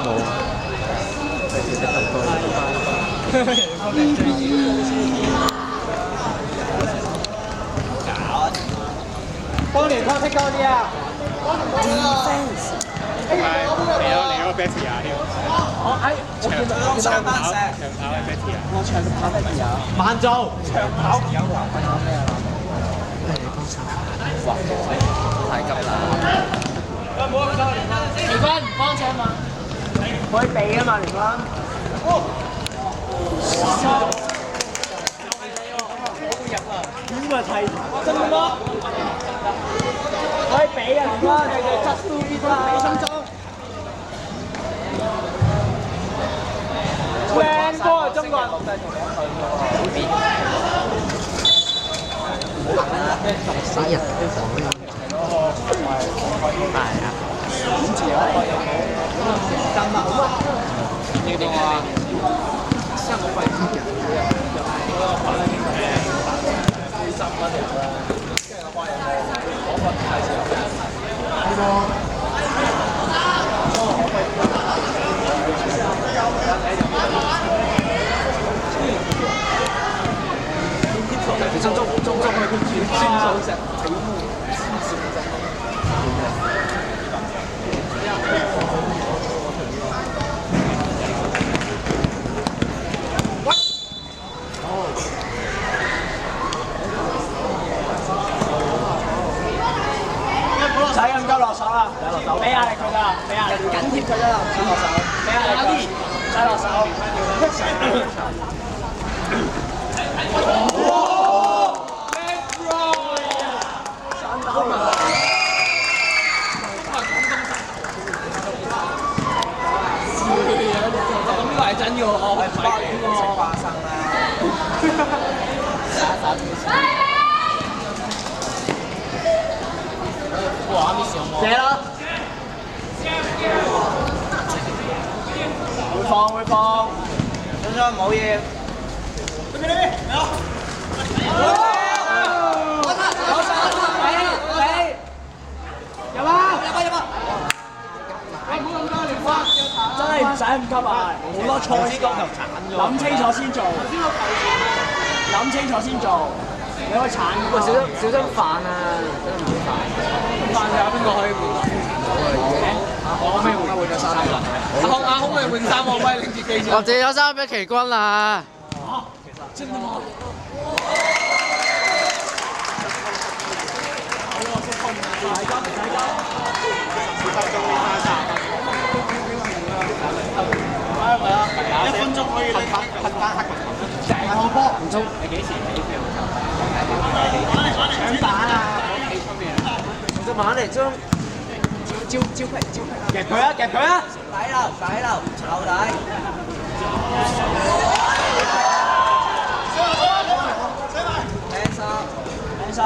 冇。費事食咁多。幫連康踢高啲啊！係嚟咗 Betty 啊！我見到長跑係 Betty 啊！我長跑得意啊！慢做長跑有華分咗咩啊？畫太急啦！聯軍唔幫請嘛？可以避啊嘛，聯軍。點啊睇？真嘅嗎？可以避啊，聯軍。just do it 啦，俾心中。靚波啊，中國人！死人大啊！呢個啊，三個費事人，使咁急落手啦，俾壓力佢啦，俾壓力緊貼佢啦，唔使落手，俾壓力，唔使落手。係真嘅喎，我係買嘅喎。食花生啦。哇！miss 我。謝啦。會放。張張冇嘢。入啊！真係唔使咁急啊！好多錯先講，諗清楚先做，諗清楚先做。你可以鏟喂，小心飯啊！真係唔好飯。飯有邊個可以換啊？我可以換咗衫啦。阿空咪換衫，我咪拎住機先。我借咗衫俾奇軍啦。真的嗎？係咪啊？1分鐘可以噴翻黑球。大個波唔中。你幾時起票？搶蛋啊！就馬嚟將招劈，夾佢啊！夾佢啊！底流，炒底。靚衫。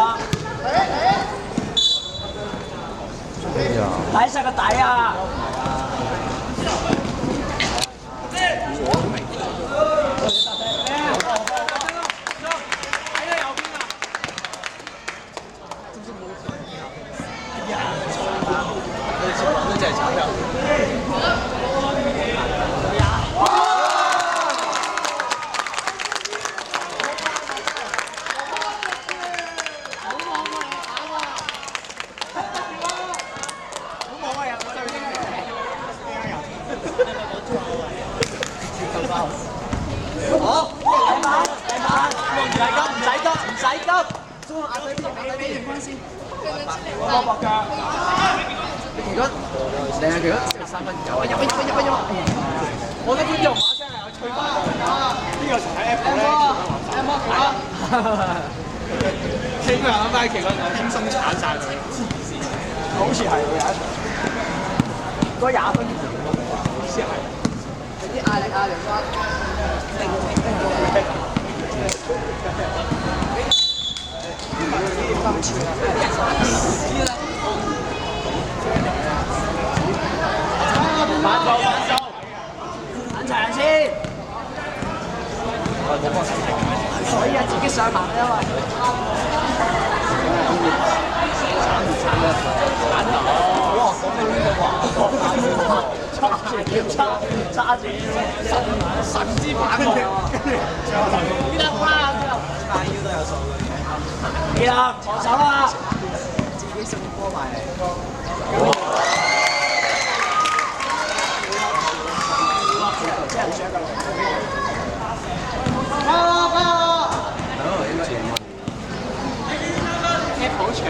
睇實個底啊！好，唔使急，中個眼仔俾完翻先，波搏腳。奇軍，你係奇軍，3分有啊，入！我啲觀眾把聲係有吹翻㗎。呢個喺 Apple 咧，聽佢諗翻奇軍輕鬆鏟曬佢，好似係會有一場，嗰20分鐘，好似係。啲壓力啊，梁生。慢做，揾齊人先。所以啊，自己上埋因為。鏟到，哇！講到呢個話，揸住神之棒喎，跟住得啦，叉腰都有數嘅。記啦，防守啊！自己送波埋嚟。真係想㗎。好長。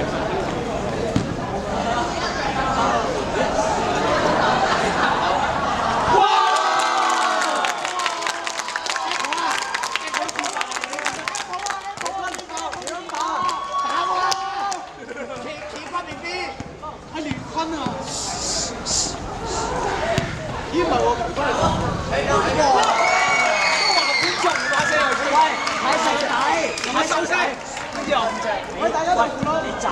喂，大家都扶咯！你讚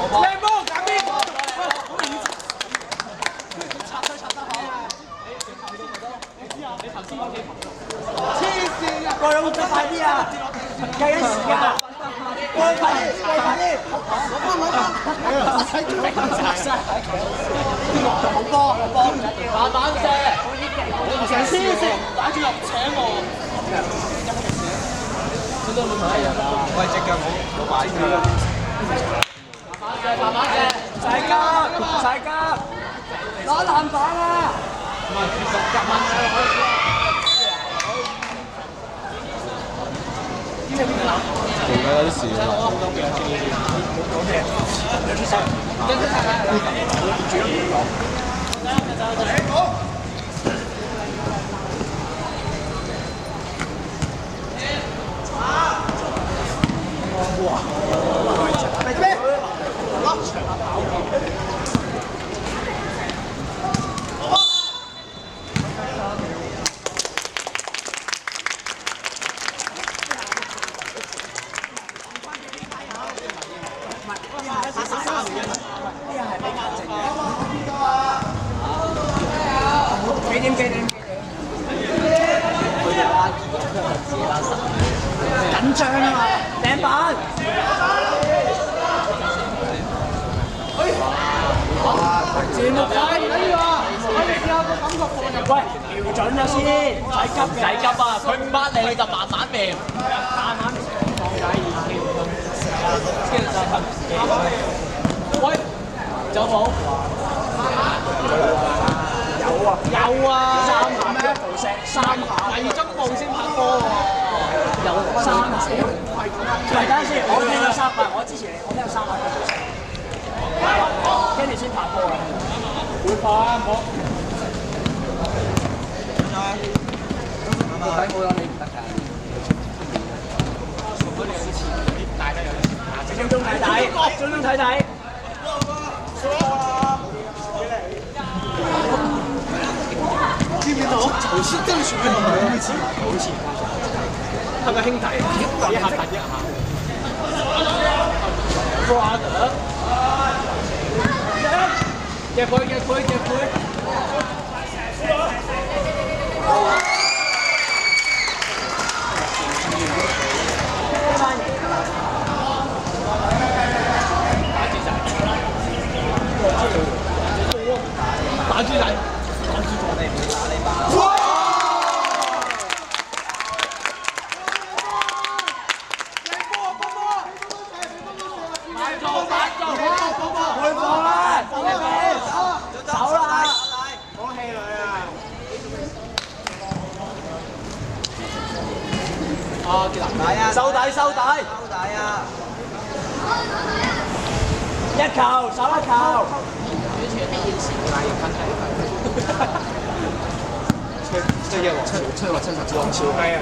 我靚波揀邊？插得好。你頭先黐線啊！過兩再快啲啊！計緊時間啊！快啲！好波，慢慢射，黐線，打住落請我。喂，隻腳冇擺住啦。慢慢射，細急，攞籃板啊！唔係10蚊而家有啲事啦。緊張啊嘛，掟板。節目太緊要啊！可以試下個感覺放入。喂，瞄準咗先，唔使急啊！佢唔bắt你就慢慢瞄，慢慢放解意跳。喂，走冇？有啊！3下咩？3下。第2針步先拍波喎。有3下。唔係，等陣先，我聽到3下，我支持你，我聽到3下。跟住先拍波啊！會拍啊，我。睇冇啦，你唔得㗎。中睇睇。知唔知道？好似真係算係好似，係咪兄弟？一下彈一下。Brother。夾佢。打住仔，哇！靚波啊，波波！買咗，會放啦，走啦！講氣女啊！哦，跌籃底啊！收底啊！一球，手一球。吹嘅王朝雞啊！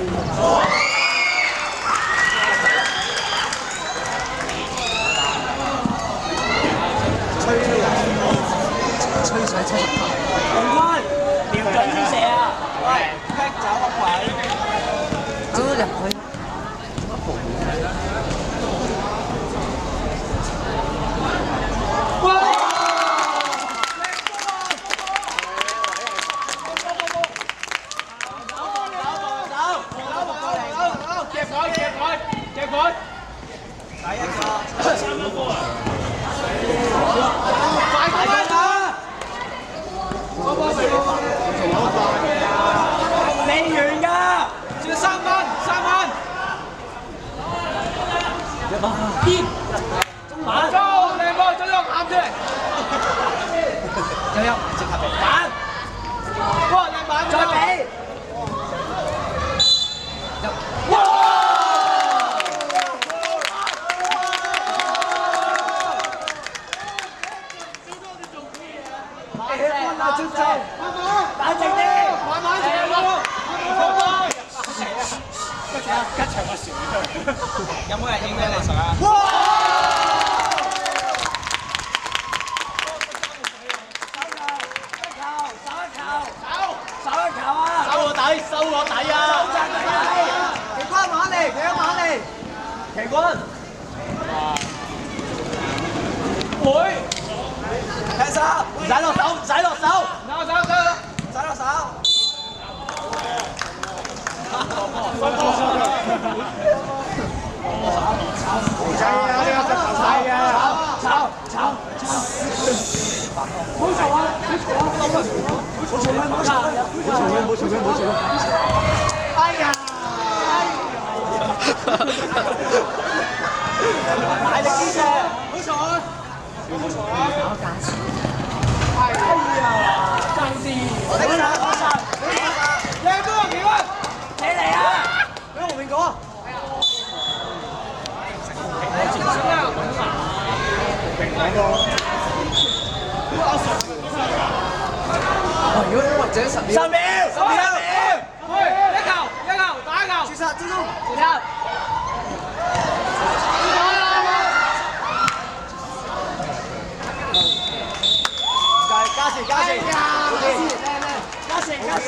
吹水70球。紅軍，瞄準先射啊！喂，踢走個鬼！走入去。佢。第一個。快啲啦！收波未？未完㗎，仲有3蚊，3蚊。邊？中板。走，靚波，左右攬出嚟。悠即刻俾。板。哇，靚板。再俾。冷靜啲，慢慢射喎，有冇人影咩技術啊？收我底啊！奇軍玩嚟，奇軍玩嚟，奇軍。會。踢手，唔使落手，唔使落手，走走走。唔使落手。係啊，呢個真係係啊！炒！冇嘈啊！哎呀！大力啲射，好嘈啊！哎呀！爭啲，靚波奇軍，你嚟啊！俾黃明講。如果或者10秒。10秒，去一球，打一球。注殺，注中。加時，加時，加時，加時，